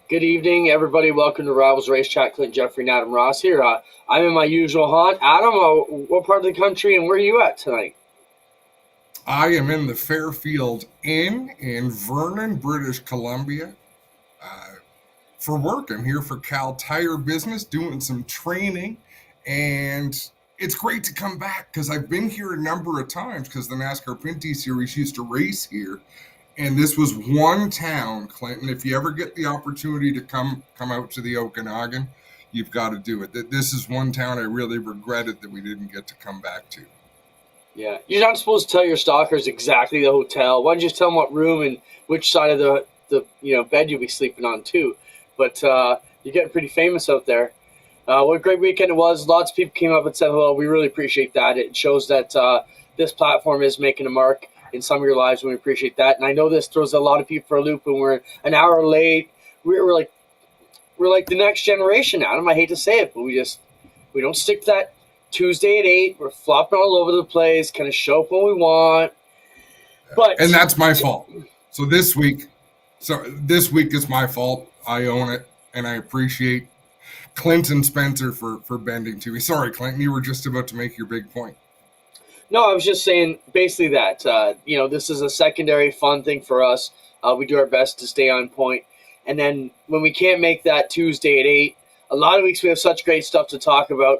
Good evening, everybody. Welcome to Rivalz Race Chat. Clint, Geoffrey, and Adam Ross here. I'm in my usual haunt. Adam, what part of the country and where are you at tonight? I am in the Fairfield Inn in Vernon, British Columbia. Uh, for work, I'm here for Cal Tire Business doing some training, and it's great to come back because I've been here a number of times because the NASCAR Pinty Series used to race here, and this was one town, Clinton. If you ever get the opportunity to come out to the Okanagan, you've got to do it. This is one town I really regretted that we didn't get to come back to. Yeah, you're not supposed to tell your stalkers exactly the hotel. Why don't you just tell them what room and which side of the bed you'll be sleeping on too? But you're getting pretty famous out there. What a great weekend it was. Lots of people came up and said hello. We really appreciate that. It shows that this platform is making a mark in some of your lives, and we appreciate that. And I know this throws a lot of people for a loop when we're an hour late. We're like the next generation, Adam. I hate to say it, but we don't stick to that Tuesday at 8. We're flopping all over the place, kind of show up when we want. And that's my fault. So this week is my fault. I own it, and I appreciate Clinton Spencer for bending to me. Sorry, Clinton, you were just about to make your big point. No, I was just saying basically that, this is a secondary fun thing for us. We do our best to stay on point. And then when we can't make that Tuesday at 8, a lot of weeks we have such great stuff to talk about.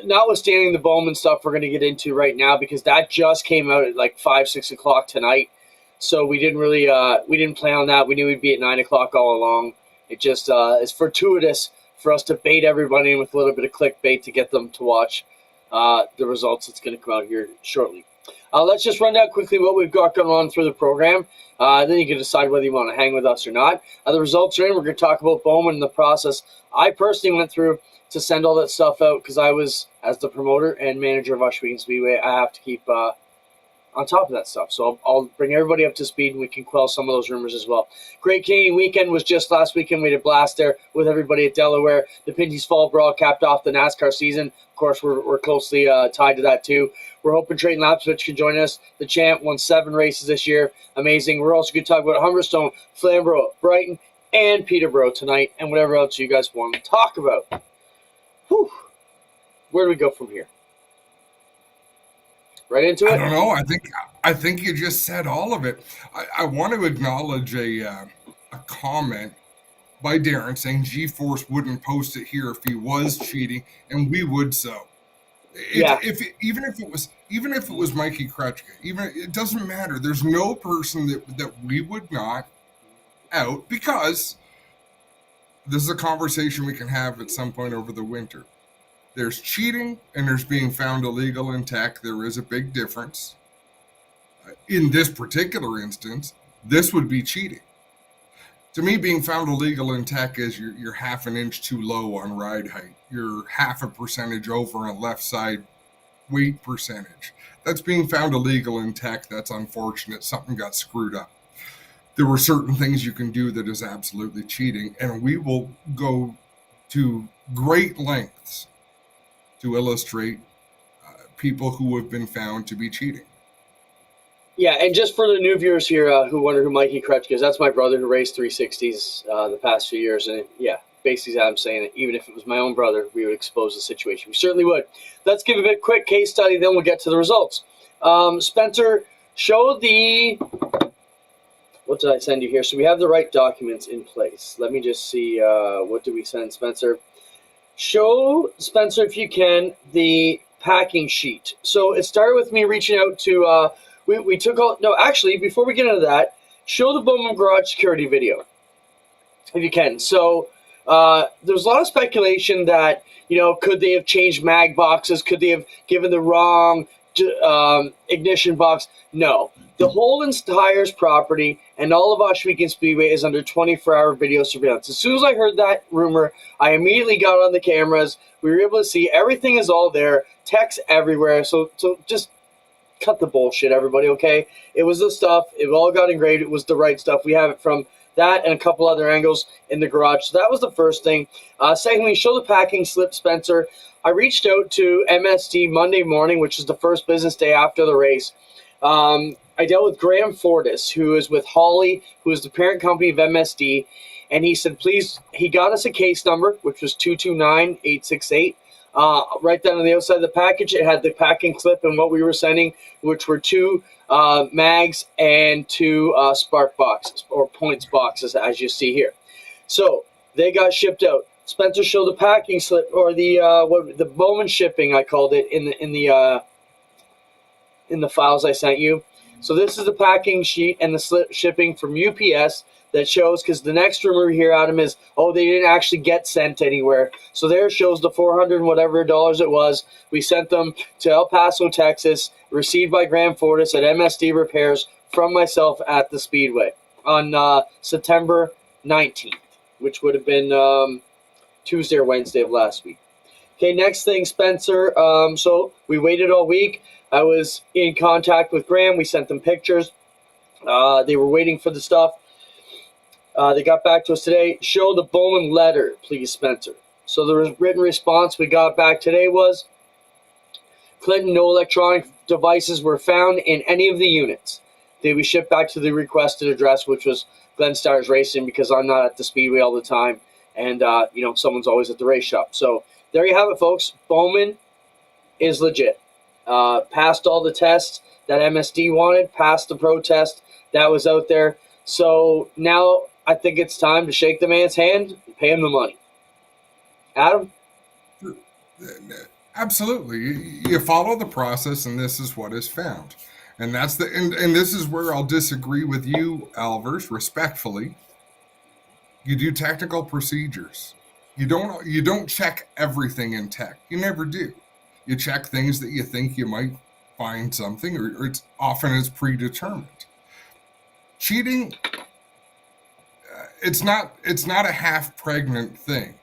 Notwithstanding the Bowman stuff we're going to get into right now, because that just came out at like 5, 6 o'clock tonight. So we didn't really, we didn't plan on that. We knew we'd be at 9 o'clock all along. It just is fortuitous for us to bait everybody in with a little bit of clickbait to get them to watch the results that's going to come out here shortly. Let's just run down quickly what we've got going on through the program. Then you can decide whether you want to hang with us or not. The results are in. We're going to talk about Bowman and the process I personally went through to send all that stuff out because I was, as the promoter and manager of Delaware Speedway, I have to keep on top of that stuff. So I'll bring everybody up to speed and we can quell some of those rumors as well. Great Canadian weekend was just last weekend. We had a blast there with everybody at Delaware. The Pinty's Fall Brawl capped off the NASCAR season. Of course, we're closely tied to that too. We're hoping Treyton can join us. The champ won 7 races this year. Amazing. We're also going to talk about Humberstone, Flamborough, Brighton, and Peterborough tonight, and whatever else you guys want to talk about. Whew. Where do we go from here? Right into it? I don't know. I think you just said all of it. I want to acknowledge a comment by Darren saying G-Force wouldn't post it here if he was cheating, and we would so. Even if it was Mikey Krechka, it doesn't matter. There's no person that we would not out, because this is a conversation we can have at some point over the winter. There's cheating and there's being found illegal in tech. There is a big difference. In this particular instance, this would be cheating. To me, being found illegal in tech is you're half an inch too low on ride height. You're half a percentage over on left side weight percentage. That's being found illegal in tech. That's unfortunate. Something got screwed up. There were certain things you can do that is absolutely cheating, and we will go to great lengths to illustrate people who have been found to be cheating. Yeah, and just for the new viewers here who wonder who Mikey Krechka is, that's my brother who raced 360s the past few years. And yeah, basically I'm saying it. Even if it was my own brother, we would expose the situation. We certainly would. Let's give a quick case study, then we'll get to the results. Spencer, show the... What did I send you here? So we have the right documents in place. Let me just see. What did we send Spencer? Show, Spencer, if you can, the packing sheet. So it started with me reaching out to... We took all... No, actually, before we get into that, show the Bowman Garage security video, if you can. So there's a lot of speculation that, could they have changed mag boxes? Could they have given the wrong ignition box? No. The whole entire property and all of Oshwegan Speedway is under 24-hour video surveillance. As soon as I heard that rumor, I immediately got on the cameras. We were able to see everything is all there, text everywhere. So just cut the bullshit, everybody, okay? It was the stuff. It all got engraved. It was the right stuff. We have it from that and a couple other angles in the garage. So that was the first thing. Secondly, show the packing slip, Spencer. I reached out to MSD Monday morning, which is the first business day after the race. I dealt with Graham Fortis, who is with Holly, who is the parent company of MSD. And he said, please, he got us a case number, which was 229868. Right down on the outside of the package, it had the packing clip and what we were sending, which were 2 mags and 2 spark boxes, or points boxes, as you see here. So they got shipped out. Spencer showed the packing slip, or the Bowman shipping, I called it in the files I sent you. So this is the packing sheet and the slip shipping from UPS that shows, because the next rumor we hear, Adam, is, they didn't actually get sent anywhere. So there shows the $400 and whatever dollars it was. We sent them to El Paso, Texas, received by Graham Fortis at MSD Repairs from myself at the Speedway on September 19th, which would have been Tuesday or Wednesday of last week. Okay, next thing, Spencer. So we waited all week. I was in contact with Graham. We sent them pictures. They were waiting for the stuff. They got back to us today. Show the Bowman letter, please, Spencer. So the written response we got back today was, Clinton, no electronic devices were found in any of the units. They be shipped back to the requested address, which was Glen Stars Racing, because I'm not at the Speedway all the time. And, someone's always at the race shop. So there you have it, folks. Bowman is legit. Passed all the tests that MSD wanted, passed the protest that was out there. So now I think it's time to shake the man's hand and pay him the money. Adam? Absolutely. You follow the process, and this is what is found. And that's and this is where I'll disagree with you, Alvers, respectfully. You do technical procedures. You don't check everything in tech. You never do. You check things that you think you might find something, or it's predetermined. Cheating, it's not a half-pregnant thing.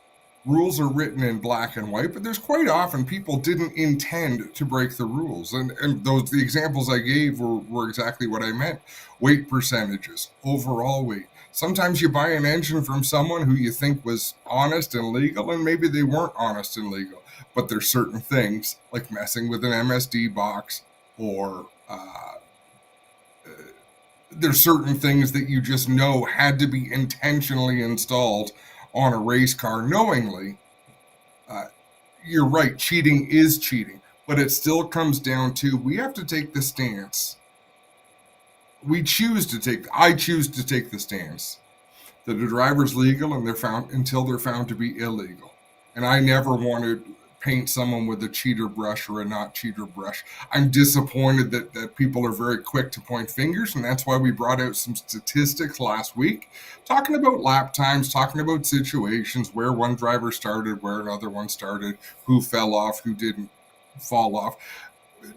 Rules are written in black and white, but there's quite often people didn't intend to break the rules. And the examples I gave were exactly what I meant. Weight percentages, overall weight. Sometimes you buy an engine from someone who you think was honest and legal, and maybe they weren't honest and legal. But there's certain things, like messing with an MSD box, or there's certain things that you just know had to be intentionally installed on a race car knowingly. You're right, cheating is cheating, but it still comes down to, we have to take the stance. I choose to take the stance that a driver's legal until they're found to be illegal. And I never want to paint someone with a cheater brush or a not cheater brush. I'm disappointed that people are very quick to point fingers, and that's why we brought out some statistics last week, talking about lap times, talking about situations where one driver started, where another one started, who fell off, who didn't fall off,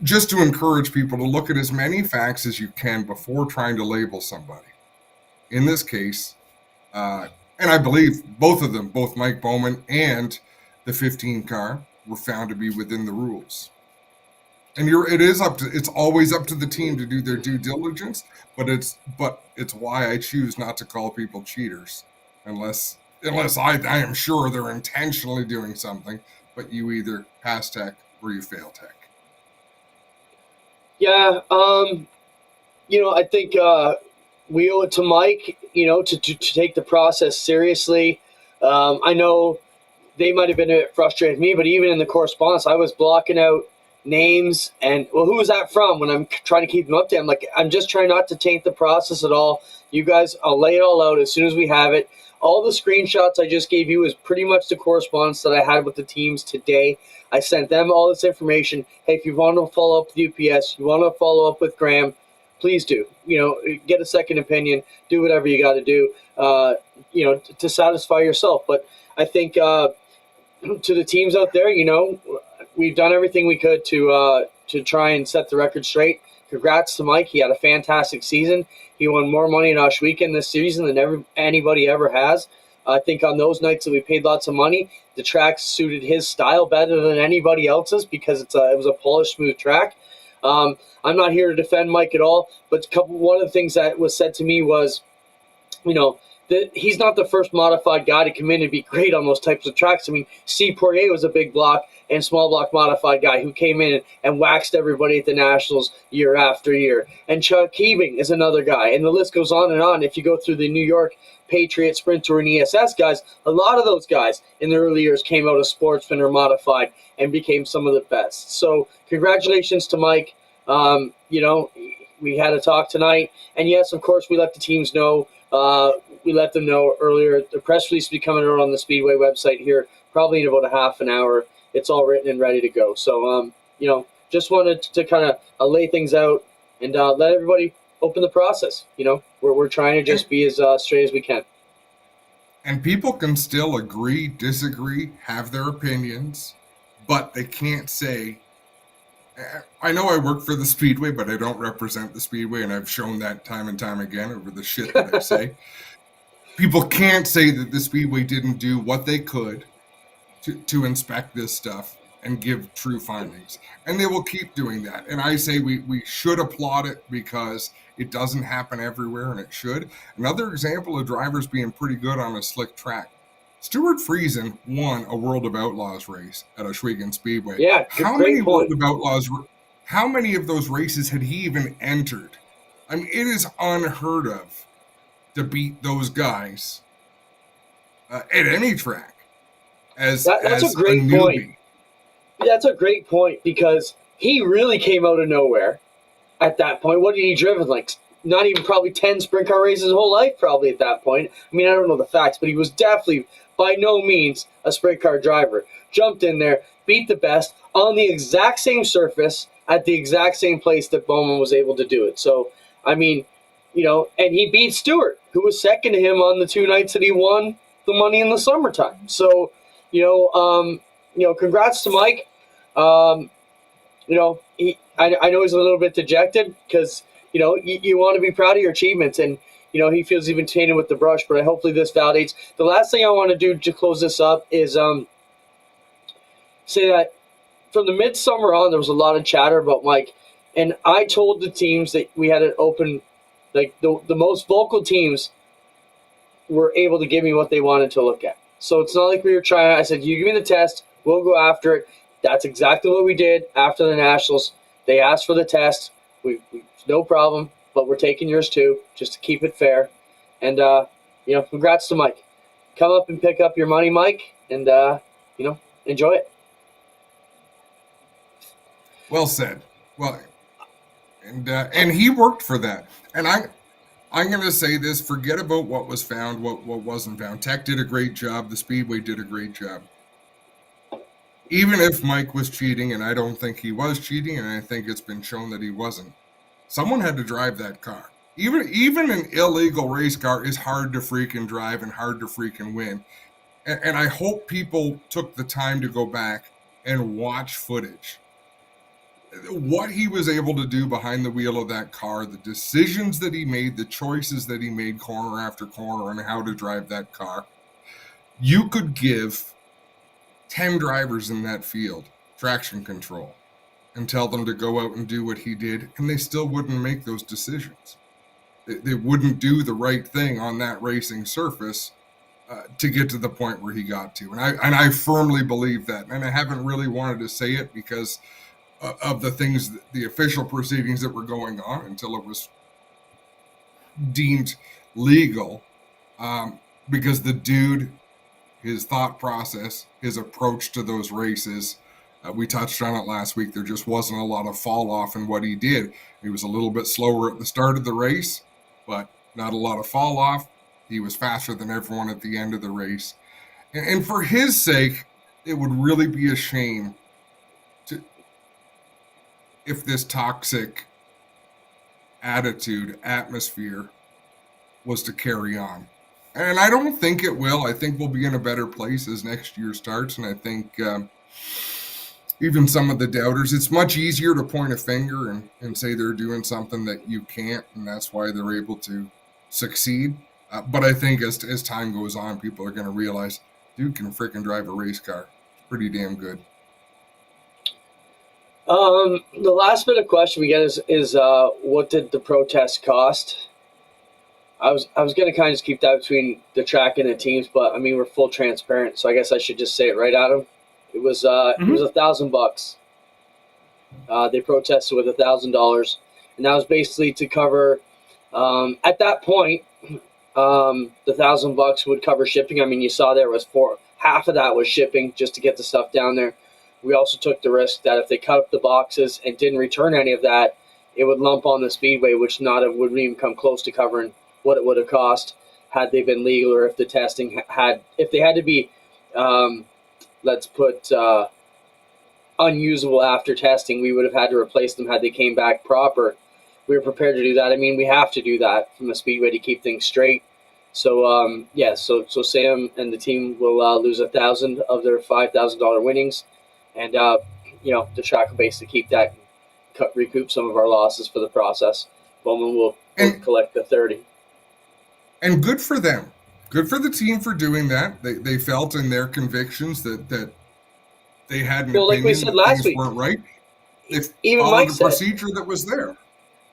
just to encourage people to look at as many facts as you can before trying to label somebody. In this case, and I believe both of them, both Mike Bowman and the 15 car, were found to be within the rules. And it's always up to the team to do their due diligence, but it's why I choose not to call people cheaters, unless I am sure they're intentionally doing something, but you either pass tech or you fail tech. Yeah, I think we owe it to Mike, to take the process seriously. I know they might have been a bit frustrated with me, but even in the correspondence, I was blocking out names and, who was that from? When I'm trying to keep them up to, I'm just trying not to taint the process at all. You guys, I'll lay it all out as soon as we have it. All the screenshots I just gave you is pretty much the correspondence that I had with the teams today. I sent them all this information. Hey, if you want to follow up with UPS, you want to follow up with Graham, please do. Get a second opinion, do whatever you got to do, to satisfy yourself. But I think to the teams out there, we've done everything we could to try and set the record straight. Congrats to Mike. He had a fantastic season. He won more money in Osh Weekend this season than anybody ever has. I think on those nights that we paid lots of money, the track suited his style better than anybody else's, because it was a polished, smooth track. I'm not here to defend Mike at all, but one of the things that was said to me was, he's not the first modified guy to come in and be great on those types of tracks. I mean, Steve Poirier was a big block and small block modified guy who came in and waxed everybody at the Nationals year after year. And Chuck Keebing is another guy. And the list goes on and on. If you go through the New York Patriot, Sprinter, and ESS guys, a lot of those guys in the early years came out of Sportsman or modified and became some of the best. So congratulations to Mike. We had a talk tonight. And yes, of course, we let the teams know. We let them know earlier. The press release will be coming out on the Speedway website here probably in about a half an hour. It's all written and ready to go. So, just wanted to kind of lay things out and let everybody open the process. We're trying to just be as straight as we can. And people can still agree, disagree, have their opinions, but they can't say, I know I work for the Speedway, but I don't represent the Speedway, and I've shown that time and time again over the shit that I say. People can't say that the Speedway didn't do what they could to inspect this stuff and give true findings. And they will keep doing that. And I say we should applaud it because it doesn't happen everywhere, and it should. Another example of drivers being pretty good on a slick track. Stuart Friesen won a World of Outlaws race at Oswego Speedway. Yeah, how many World of Outlaws? How many of those races had he even entered? I mean, it is unheard of to beat those guys at any track. That's a great point. That's a great point because he really came out of nowhere at that point. What had he driven? Like not even probably 10 sprint car races his whole life probably at that point. I mean, I don't know the facts, but he was definitely by no means a sprint car driver. Jumped in there, beat the best on the exact same surface at the exact same place that Bowman was able to do it. So, I mean, and he beat Stewart, who was second to him on the 2 nights that he won the money in the summertime. So, congrats to Mike. I know he's a little bit dejected because, you want to be proud of your achievements and, he feels he's been tainted with the brush, but hopefully this validates. The last thing I want to do to close this up is say that from the midsummer on, there was a lot of chatter about Mike. And I told the teams that we had an open, like the most vocal teams were able to give me what they wanted to look at. So it's not like we were trying. I said, you give me the test, we'll go after it. That's exactly what we did after the Nationals. They asked for the test. We no problem, but we're taking yours too, just to keep it fair. And, congrats to Mike. Come up and pick up your money, Mike, and, enjoy it. Well said. Well, and he worked for that. And I'm going to say this, forget about what was found, what wasn't found. Tech did a great job. The Speedway did a great job. Even if Mike was cheating, and I don't think he was cheating, and I think it's been shown that he wasn't, someone had to drive that car. Even an illegal race car is hard to freaking drive and hard to freaking win. And I hope people took the time to go back and watch footage. What he was able to do behind the wheel of that car, the decisions that he made, the choices that he made corner after corner on how to drive that car. You could give 10 drivers in that field traction control and tell them to go out and do what he did, and they still wouldn't make those decisions. They wouldn't do the right thing on that racing surface to get to the point where he got to. And I firmly believe that. And I haven't really wanted to say it because of the things, the official proceedings that were going on until it was deemed legal. Because the dude, his thought process, his approach to those races, we touched on it last week. There just wasn't a lot of fall off in what he did. He was a little bit slower at the start of the race, but not a lot of fall off. He was faster than everyone at the end of the race. And for his sake, it would really be a shame if this toxic atmosphere was to carry on. And I don't think it will. I think we'll be in a better place as next year starts. And I think even some of the doubters, it's much easier to point a finger and say they're doing something that you can't, and that's why they're able to succeed. But I think as time goes on, people are going to realize, dude can freaking drive a race car. It's pretty damn good. The last bit of question we get is what did the protest cost? I was gonna kind of just keep that between the track and the teams, but I mean we're full transparent, so I guess I should just say it right, Adam. It was $1,000. They protested with $1,000, and that was basically to cover. At that point, the $1,000 would cover shipping. I mean, you saw there was half of that was shipping just to get the stuff down there. We also took the risk that if they cut up the boxes and didn't return any of that, it would lump on the speedway, which wouldn't even come close to covering what it would have cost had they been legal, or if the testing if they had to be, let's put, unusable after testing, we would have had to replace them had they came back proper. We were prepared to do that. I mean, we have to do that from a speedway to keep things straight. So so Sam and the team will lose 1,000 of their $5,000 winnings, and the track will basically keep that, recoup some of our losses for the process. Bowman will collect the 30. And good for them. Good for the team for doing that. They felt in their convictions that they had an opinion like we said that last things week, weren't right. They even followed Mike the said, procedure that was there.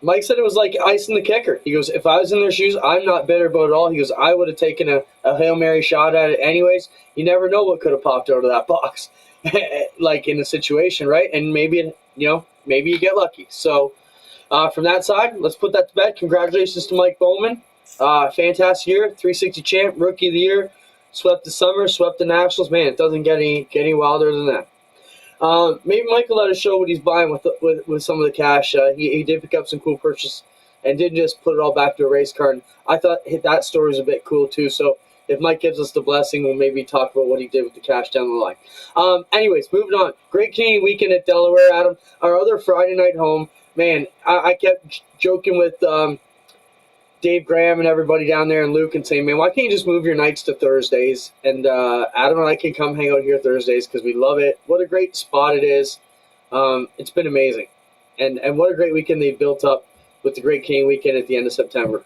Mike said it was like icing the kicker. He goes, if I was in their shoes, I'm not bitter about it all. He goes, I would have taken a Hail Mary shot at it anyways. You never know what could have popped out of that box, like in a situation, right? And maybe you get lucky. So from that side, let's put that to bed. Congratulations to Mike Bowman. Fantastic year, 360 champ, rookie of the year, swept the summer, swept the nationals. Man, it doesn't get any wilder than that. Maybe Mike will let us show what he's buying with some of the cash. He did pick up some cool purchases and didn't just put it all back to a race car. And I thought that story was a bit cool too. So if Mike gives us the blessing, we'll maybe talk about what he did with the cash down the line. Anyways, moving on. Great Canadian weekend at Delaware, Adam. Our other Friday night home. Man, I kept joking with Dave Graham and everybody down there and Luke and saying, man, why can't you just move your nights to Thursdays? And Adam and I can come hang out here Thursdays because we love it. What a great spot it is. It's been amazing. And what a great weekend they built up with the Great Canadian weekend at the end of September.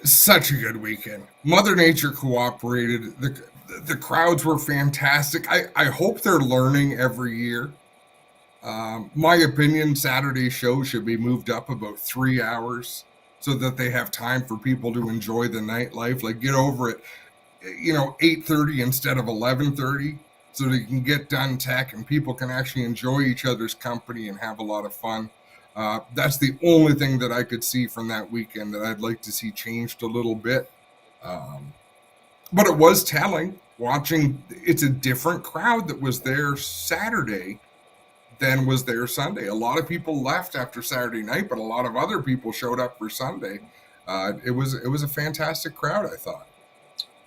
Such a good weekend. Mother Nature cooperated. The crowds were fantastic. I hope they're learning every year. My opinion, Saturday show should be moved up about 3 hours so that they have time for people to enjoy the nightlife. Like get over it, 8:30 instead of 11:30, so that you can get done tech and people can actually enjoy each other's company and have a lot of fun. That's the only thing that I could see from that weekend that I'd like to see changed a little bit. But it was telling watching. It's a different crowd that was there Saturday than was there Sunday. A lot of people left after Saturday night, but a lot of other people showed up for Sunday. It was a fantastic crowd, I thought.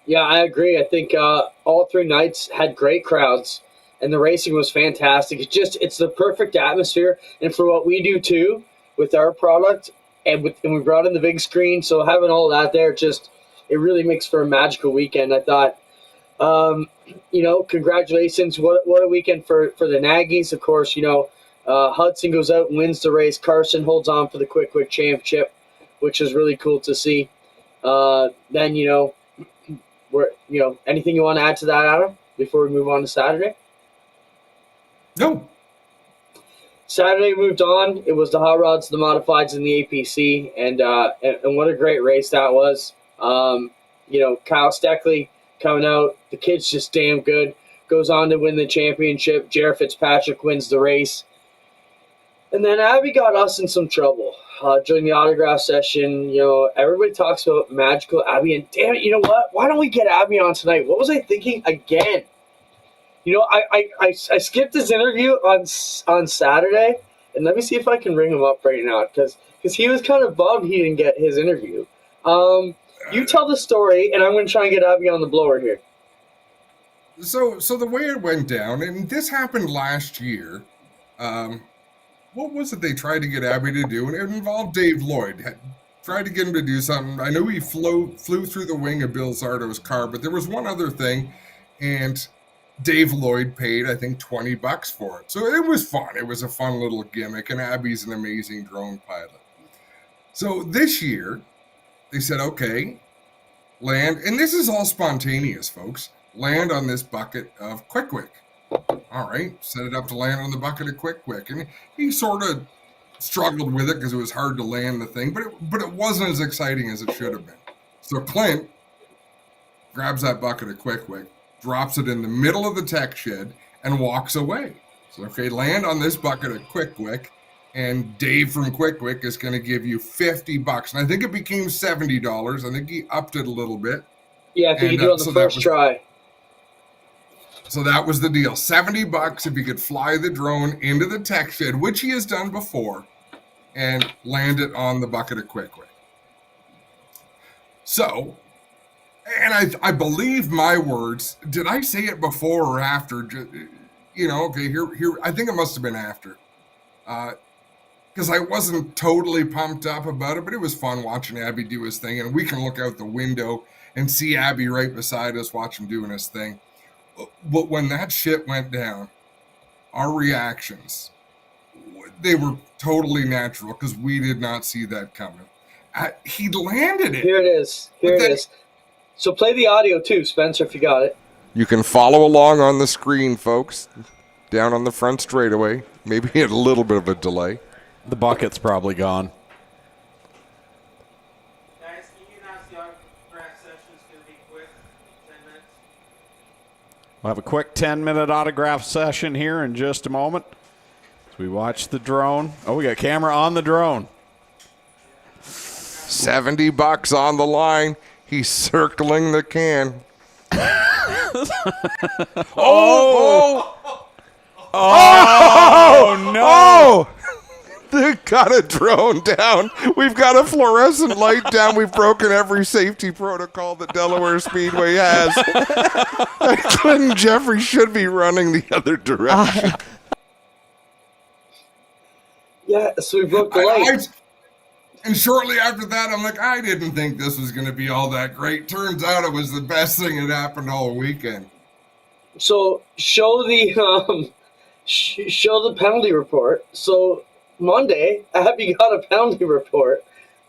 Yeah, I agree. I think all 3 nights had great crowds, and the racing was fantastic. It's the perfect atmosphere, and for what we do too with our product, and we brought in the big screen, so having all that there, it really makes for a magical weekend. I thought. Congratulations. What a weekend for the Nagys. Of course, Hudson goes out and wins the race. Carson holds on for the quick championship, which is really cool to see. Then, anything you want to add to that, Adam, before we move on to Saturday? No. Saturday moved on. It was the hot rods, the modifieds, and the APC, and what a great race that was. Kyle Steckley coming out. The kid's just damn good. Goes on to win the championship. Jared Fitzpatrick wins the race. And then Abby got us in some trouble during the autograph session. Everybody talks about magical Abby. And damn it, you know what? Why don't we get Abby on tonight? What was I thinking again? I skipped his interview on Saturday. And let me see if I can ring him up right now. Because he was kind of bummed he didn't get his interview. You tell the story, and I'm going to try and get Abby on the blower here. So the way it went down, and this happened last year, what was it they tried to get Abby to do? And it involved Dave Lloyd. Tried to get him to do something. I know he flew through the wing of Bill Zardo's car, but there was one other thing, and Dave Lloyd paid, I think, $20 for it. So it was fun. It was a fun little gimmick, and Abby's an amazing drone pilot. So this year, they said, okay, land, and this is all spontaneous, folks, land on this bucket of Quick. All right, set it up to land on the bucket of Quick. And he sort of struggled with it because it was hard to land the thing, but it wasn't as exciting as it should have been. So Clint grabs that bucket of Quick Wick, drops it in the middle of the tech shed, and walks away. So, okay, land on this bucket of Quick Wick, and Dave from Quick Wick is going to give you $50. And I think it became $70. I think he upped it a little bit. Yeah, I think you do on the first try. So that was the deal. $70 if you could fly the drone into the tech shed, which he has done before, and land it on the bucket of Quick Wick. So, and I believe my words. Did I say it before or after? Okay, here. I think it must have been after. Because I wasn't totally pumped up about it, but it was fun watching Abby do his thing. And we can look out the window and see Abby right beside us, watch him doing his thing. But when that shit went down, our reactions, they were totally natural because we did not see that coming. He landed it. Here it is. Here it is. So play the audio too, Spencer, if you got it. You can follow along on the screen, folks, down on the front straightaway. Maybe a little bit of a delay. The bucket's probably gone. Guys, can you announce the autograph session is going to be quick, 10 minutes? We'll have a quick 10-minute autograph session here in just a moment as we watch the drone. Oh, we got camera on the drone. $70 on the line. He's circling the can. Oh, no. Oh! They got a drone down. We've got a fluorescent light down. We've broken every safety protocol that Delaware Speedway has. Clint and Geoffrey should be running the other direction. Yeah, so we broke the light. And shortly after that, I'm like, I didn't think this was going to be all that great. Turns out it was the best thing that happened all weekend. So show the penalty report. So Monday, Abby got a penalty report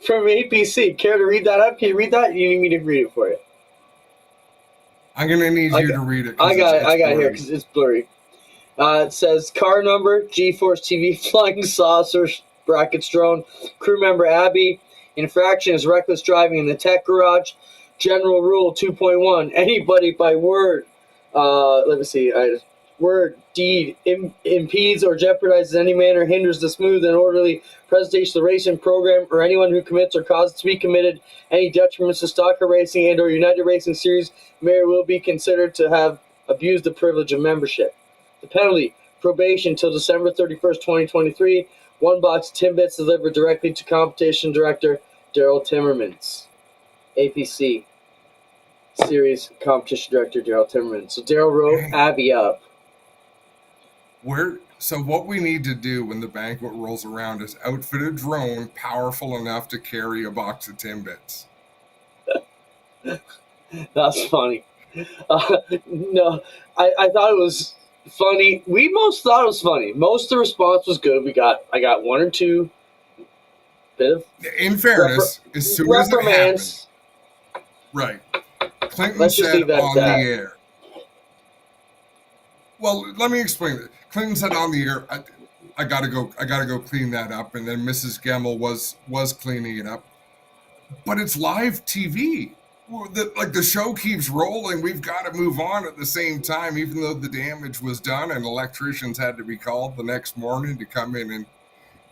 from APC. Care to read that up? Can you read that? You need me to read it for you. I'm going to need you to read it. I got it here because it's blurry. It says car number, G-Force TV, flying saucer, brackets drone, crew member Abby. Infraction is reckless driving in the tech garage. General rule 2.1. Anybody by word, word, deed, impedes or jeopardizes in any manner, hinders the smooth and orderly presentation of the racing program, or anyone who commits or causes to be committed any detriments to Stocker Racing and or United Racing Series may or will be considered to have abused the privilege of membership. The penalty, probation till December 31st, 2023. 1 box of Timbits delivered directly to competition director Daryl Timmermans. APC Series competition director Daryl Timmermans. So Daryl wrote Abby up. So what we need to do when the banquet rolls around is outfit a drone powerful enough to carry a box of Timbits. That's funny. No, I thought it was funny. We most thought it was funny. Most of the response was good. I got one or two bit of in fairness, as soon as it happened. Right. Clinton said on the air. Well, let me explain it. Clinton said on the air, I gotta go clean that up, and then Mrs. Gemmell was cleaning it up. But it's live TV. The show keeps rolling. We've got to move on at the same time, even though the damage was done and electricians had to be called the next morning to come in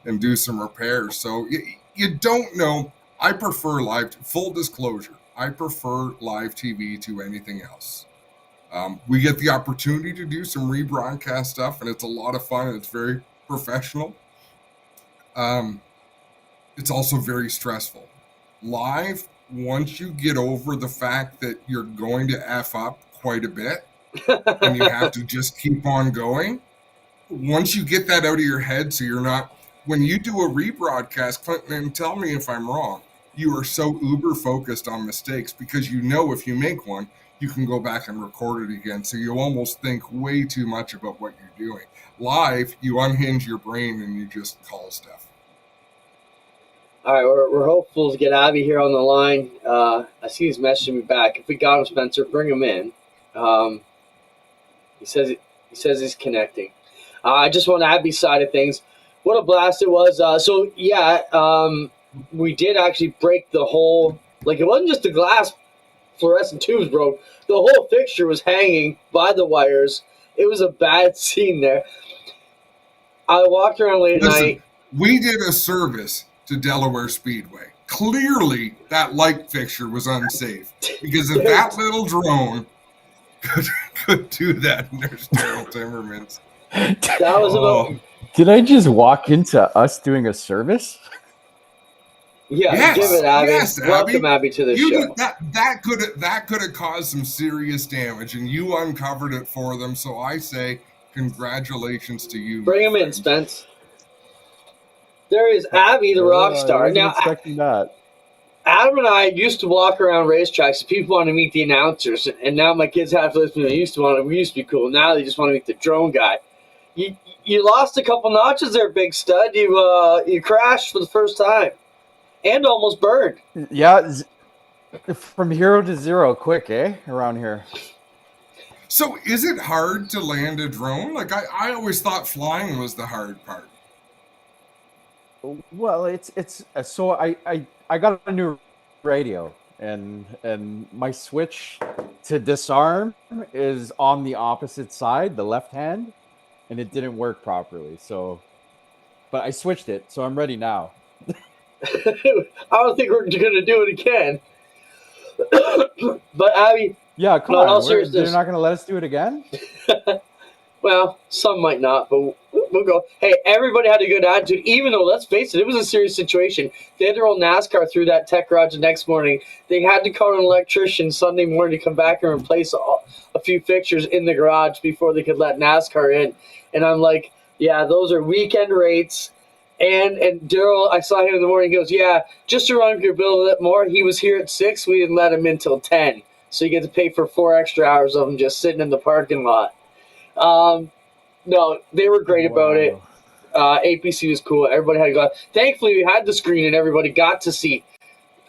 and do some repairs. So you don't know. I prefer full disclosure, I prefer live TV to anything else. We get the opportunity to do some rebroadcast stuff, and it's a lot of fun, and it's very professional. It's also very stressful. Live, once you get over the fact that you're going to F up quite a bit, and you have to just keep on going, once you get that out of your head, so you're not, when you do a rebroadcast, Clinton, and tell me if I'm wrong, you are so uber focused on mistakes because you know if you make one, you can go back and record it again. So you almost think way too much about what you're doing. Live, you unhinge your brain and you just call stuff. All right, we're hopeful to get Abby here on the line. I see he's messaging me back. If we got him, Spencer, bring him in. He says he's connecting. I just want Abby's side of things. What a blast it was. We did actually break the whole, like, it wasn't just the glass fluorescent tubes broke. The whole fixture was hanging by the wires. It was a bad scene there. I walked around late at night. We did a service to Delaware Speedway. Clearly, that light fixture was unsafe because if that little drone could do that, and there's Daryl Timmermans. That was about. Did I just walk into us doing a service? Yeah, Yes, give it, Abby. yes, Welcome, Abby, to the show. That could have caused some serious damage, and you uncovered it for them. So I say congratulations to you. Bring him in, Spence. There is Abby, the rock star. I wasn't Now, expecting that. Adam and I used to walk around racetracks. People want to meet the announcers, and now my kids have to listen. We used to be cool. Now they just want to meet the drone guy. You lost a couple notches there, big stud. You crashed for the first time, and almost burned. Yeah, from 0 to 0, quick, around here. So is it hard to land a drone? Like I always thought flying was the hard part. Well, it's so I got a new radio, and my switch to disarm is on the opposite side, the left hand, and it didn't work properly. So, but I switched it, so I'm ready now. I don't think we're going to do it again. But Abby, Yeah, come No, in all on, seriousness. they're not going to let us do it again. well, some might not, but we'll go. Hey, everybody had a good attitude, even though, let's face it, it was a serious situation. They had their old NASCAR through that tech garage the next morning. They had to call an electrician Sunday morning to come back and replace a few fixtures in the garage before they could let NASCAR in. And I'm like, yeah, those are weekend rates. And Daryl, I saw him in the morning. He goes, yeah, just to run up your bill a little more. He was here at 6. We didn't let him in till 10. So you get to pay for 4 extra hours of him just sitting in the parking lot. No, they were great about it. APC was cool. Everybody had to go. Thankfully, we had the screen and everybody got to see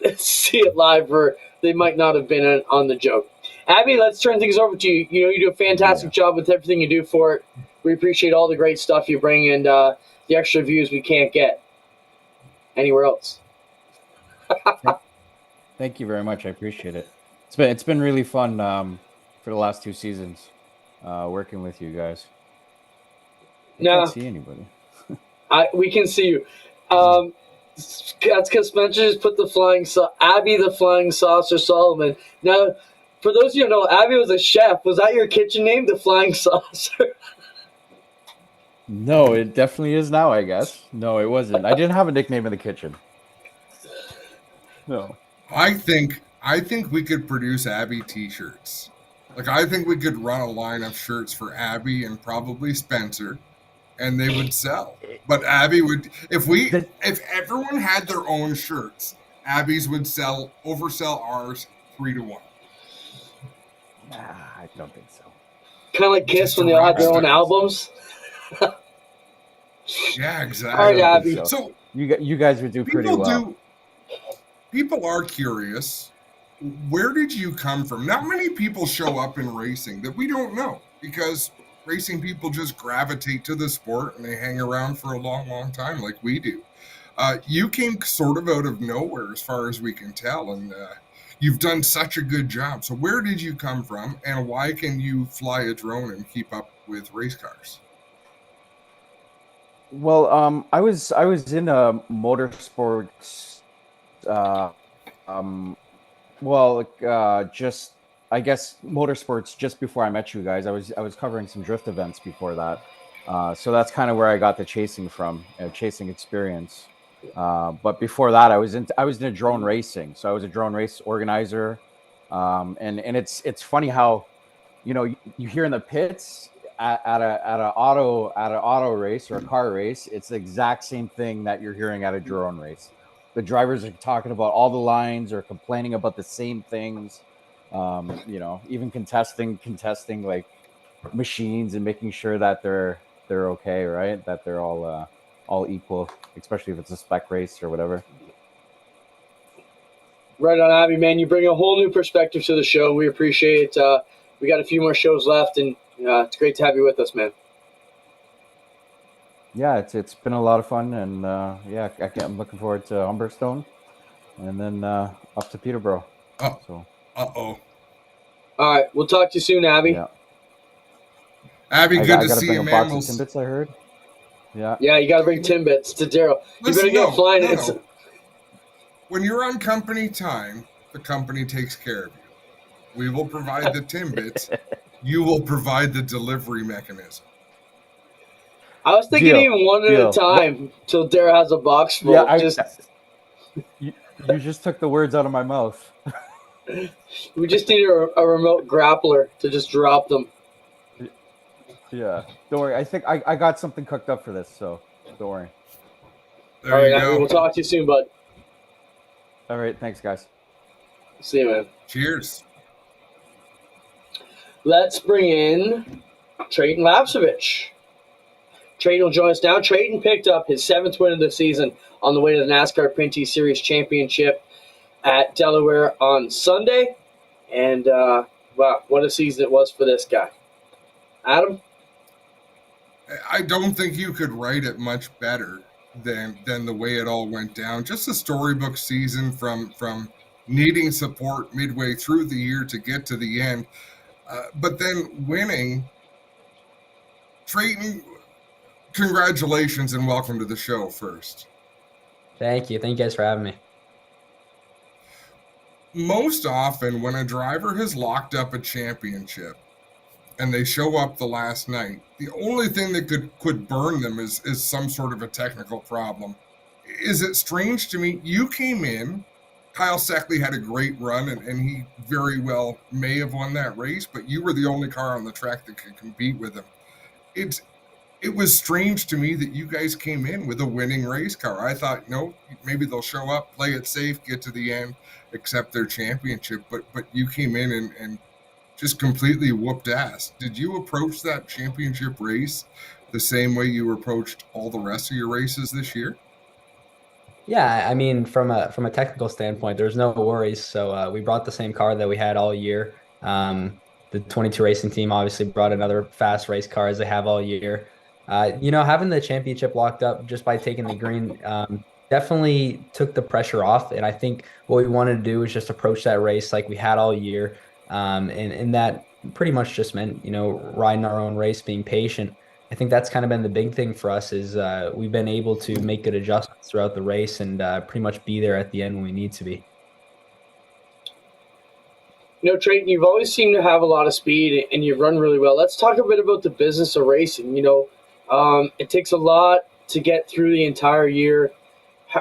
it live, or they might not have been on the joke. Abby, let's turn things over to you. You know, you do a fantastic job with everything you do for it. We appreciate all the great stuff you bring and the extra views we can't get anywhere else. Thank you very much. I appreciate it. It's been really fun for the last 2 seasons working with you guys. I No. can't see anybody. We can see you. That's because Spencer just put Abby the Flying Saucer Solomon. Now, for those of you who know, Abby was a chef. Was that your kitchen name, the Flying Saucer? No, it definitely is now, I guess. No, it wasn't. I didn't have a nickname in the kitchen. No. I think we could produce Abby t-shirts. Like I think we could run a line of shirts for Abby and probably Spencer, and they would sell. But Abby would, if everyone had their own shirts, Abby's would oversell ours 3-1. I don't think so. Kind of like Kiss when they all had their own albums. Yeah, exactly. All right, Abby. So You guys would do pretty well. People are curious. Where did you come from? Not many people show up in racing that we don't know, because racing people just gravitate to the sport and they hang around for a long, long time like we do. You came sort of out of nowhere as far as we can tell, and you've done such a good job. So where did you come from, and why can you fly a drone and keep up with race cars? Well, I was in motorsports. Just I guess motorsports just before I met you guys. I was covering some drift events before that, so that's kind of where I got the chasing from, chasing experience. But before that, I was into drone racing. So I was a drone race organizer, and it's funny how, you know, you hear in the pits at an auto race or a car race, it's the exact same thing that you're hearing at a drone race. The drivers are talking about all the lines or complaining about the same things. You know, even contesting like machines and making sure that they're okay, right? That they're all equal, especially if it's a spec race or whatever. Right on, Abby, man. You bring a whole new perspective to the show. We appreciate it. We got a few more shows left, and it's great to have you with us, man. yeah, it's been a lot of fun, and I'm looking forward to Humberstone, and then up to Peterborough. Uh So oh. All right, we'll talk to you soon, Abby. yeah, Abby, I good got, I to got to see bring you, a man. box of Timbits. I heard. Yeah. Yeah, you got to bring Timbits to Daryl. You better Listen, get flying. no. When you're on company time, the company takes care of you. We will provide the Timbits. You will provide the delivery mechanism. I was thinking Deal. even one at a Deal. time till Daryl has a box full. Yeah, just you just took the words out of my mouth. we just need a remote grappler to just drop them. Yeah, don't worry. I think I got something cooked up for this, so don't worry. There All right, you Abby, go. we'll talk to you soon, bud. All right, thanks, guys. See you, man. Cheers. Let's bring in Treyton Lapsevich. Treyton will join us now. Treyton picked up his 7th win of the season on the way to the NASCAR Pinty Series Championship at Delaware on Sunday. And, wow, what a season it was for this guy. Adam? I don't think you could write it much better than the way it all went down. Just a storybook season from needing support midway through the year to get to the end. But then winning. Treyton, congratulations and welcome to the show first. Thank you. Thank you guys for having me. Most often when a driver has locked up a championship and they show up the last night, the only thing that could burn them is some sort of a technical problem. Is it strange to me? You came in, Kyle Seckley had a great run, and he very well may have won that race, but you were the only car on the track that could compete with him. It was strange to me that you guys came in with a winning race car. I thought, no, maybe they'll show up, play it safe, get to the end, accept their championship. But you came in and just completely whooped ass. Did you approach that championship race the same way you approached all the rest of your races this year? Yeah, I mean, from a technical standpoint, there's no worries. So we brought the same car that we had all year. The 22 Racing team obviously brought another fast race car as they have all year. Having the championship locked up just by taking the green definitely took the pressure off. And I think what we wanted to do was just approach that race like we had all year. And that pretty much just meant, riding our own race, being patient. I think that's kind of been the big thing for us is we've been able to make good adjustments throughout the race and pretty much be there at the end when we need to be. Treyton, you've always seemed to have a lot of speed and you've run really well. Let's talk a bit about the business of racing. It takes a lot to get through the entire year.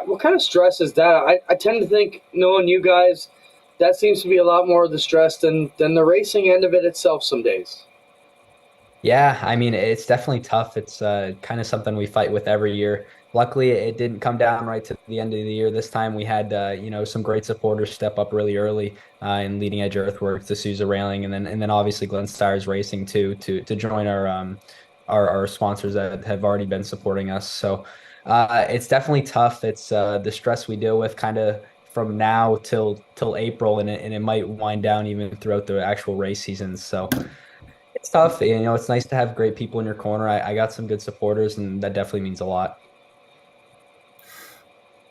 What kind of stress is that? I tend to think, knowing you guys, that seems to be a lot more of the stress than the racing end of it itself some days. Yeah, I mean, it's definitely tough. It's kind of something we fight with every year. Luckily, it didn't come down right to the end of the year. This time we had, some great supporters step up really early in Leading Edge Earthworks, the Sousa Railing, and then obviously Glen Stars Racing too to join our sponsors that have already been supporting us. So it's definitely tough. It's the stress we deal with kind of from now till April, and it might wind down even throughout the actual race seasons. So it's tough. It's nice to have great people in your corner. I got some good supporters, and that definitely means a lot.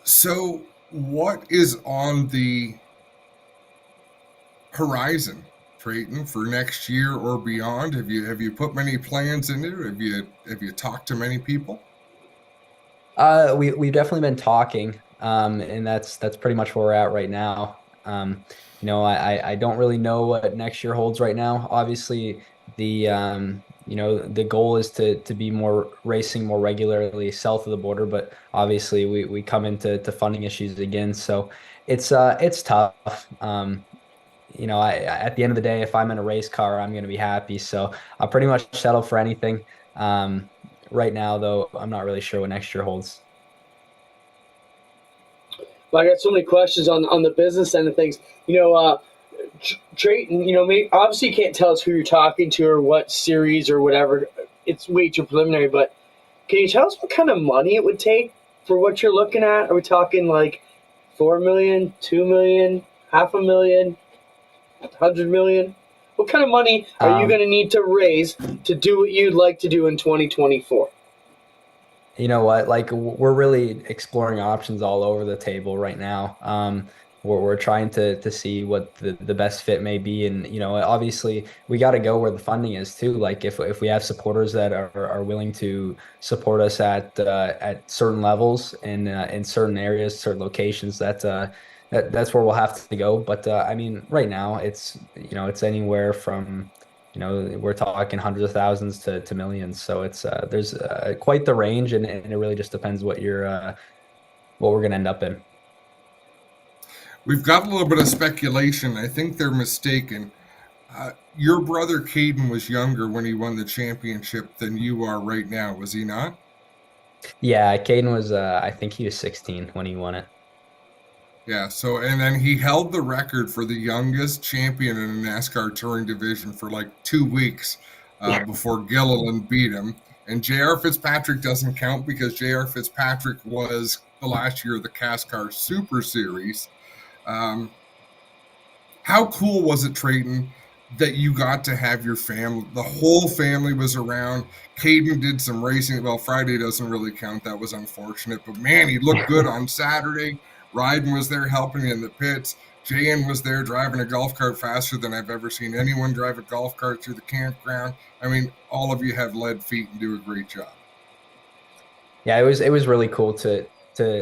So what is on the horizon, Treyton, for next year or beyond? Have you put many plans in there? Have you talked to many people? We've definitely been talking, and that's pretty much where we're at right now. I don't really know what next year holds right now. Obviously, the goal is to be more racing more regularly south of the border, but obviously we come into funding issues again. So it's tough. At the end of the day, if I'm in a race car, I'm going to be happy. So I'll pretty much settle for anything. Right now, though, I'm not really sure what next year holds. Well, I got so many questions on the business end of things. Treyton, obviously you can't tell us who you're talking to or what series or whatever. It's way too preliminary, but can you tell us what kind of money it would take for what you're looking at? Are we talking like $4 million, $2 million, $500,000, $100 million? What kind of money are you going to need to raise to do what you'd like to do in 2024? You know what? Like we're really exploring options all over the table right now. We're trying to see what the best fit may be, and obviously we got to go where the funding is too. Like if we have supporters that are willing to support us at certain levels and in certain areas, certain locations, that's where we'll have to go. But I mean, right now it's anywhere from we're talking hundreds of thousands to millions. So there's quite the range, and it really just depends what we're gonna end up in. We've got a little bit of speculation. I think they're mistaken. Your brother Caden was younger when he won the championship than you are right now, was he not? Yeah, Caden was I think he was 16 when he won it. Yeah, so and then he held the record for the youngest champion in a NASCAR touring division for like 2 weeks before Gilliland beat him. And J.R. Fitzpatrick doesn't count because J.R. Fitzpatrick was the last year of the CASCAR Super Series. How cool was it, Treyton, that you got to have your family, the whole family was around. Caden did some racing. Well, Friday doesn't really count. That was unfortunate. But, man, he looked good on Saturday. Ryden was there helping in the pits. Jayan was there driving a golf cart faster than I've ever seen anyone drive a golf cart through the campground. I mean, all of you have lead feet and do a great job. Yeah, it was really cool to